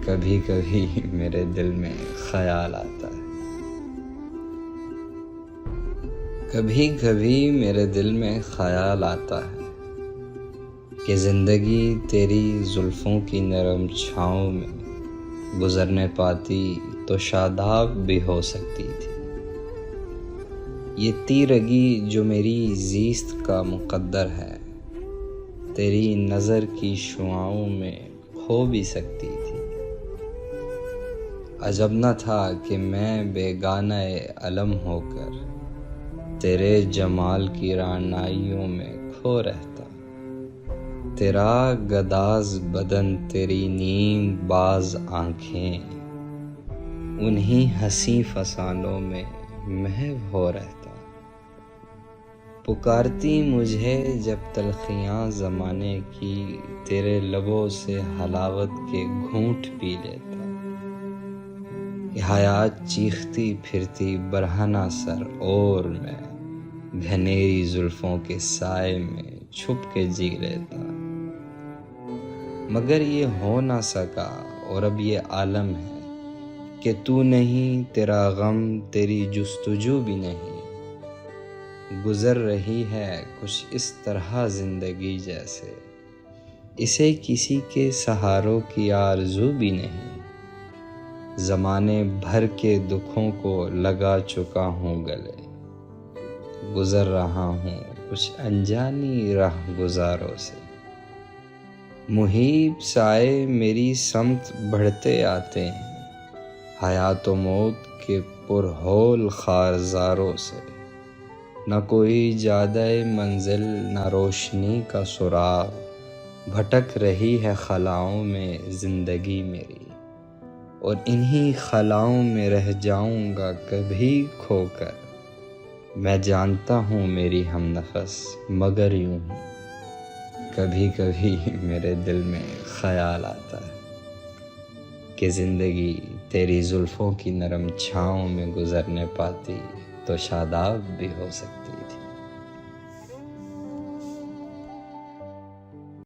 کبھی کبھی میرے دل میں خیال آتا ہے، کبھی کبھی میرے دل میں خیال آتا ہے کہ زندگی تیری زلفوں کی نرم چھاؤں میں گزرنے پاتی تو شاداب بھی ہو سکتی تھی۔ یہ تیرگی جو میری زیست کا مقدر ہے، تیری نظر کی شعاؤں میں کھو بھی سکتی تھی۔ عجب نہ تھا کہ میں بیگانہ علم ہو کر تیرے جمال کی رعنائیوں میں کھو رہتا۔ تیرا گداز بدن، تیری نیم باز آنکھیں، انہی حسین فسانوں میں محو ہو رہتا۔ پکارتی مجھے جب تلخیاں زمانے کی، تیرے لبوں سے حلاوت کے گھونٹ پی لیتا۔ حیات چیختی پھرتی برہنہ سر اور میں گھنیری زلفوں کے سائے میں چھپ کے جی لیتا۔ مگر یہ ہو نہ سکا، اور اب یہ عالم ہے کہ تو نہیں، تیرا غم، تیری جستجو بھی نہیں۔ گزر رہی ہے کچھ اس طرح زندگی جیسے اسے کسی کے سہاروں کی آرزو بھی نہیں۔ زمانے بھر کے دکھوں کو لگا چکا ہوں گلے، گزر رہا ہوں کچھ انجانی راہ گزاروں سے۔ محیب سائے میری سمت بڑھتے آتے ہیں، حیات و موت کے پرہول خارزاروں سے۔ نہ کوئی جادہ منزل، نہ روشنی کا سراغ، بھٹک رہی ہے خلاؤں میں زندگی میری، اور انہی خلاؤں میں رہ جاؤں گا کبھی کھو کر۔ میں جانتا ہوں میری ہم نفس، مگر یوں ہی کبھی کبھی میرے دل میں خیال آتا ہے کہ زندگی تیری زلفوں کی نرم چھاؤں میں گزرنے پاتی تو شاداب بھی ہو سکتی۔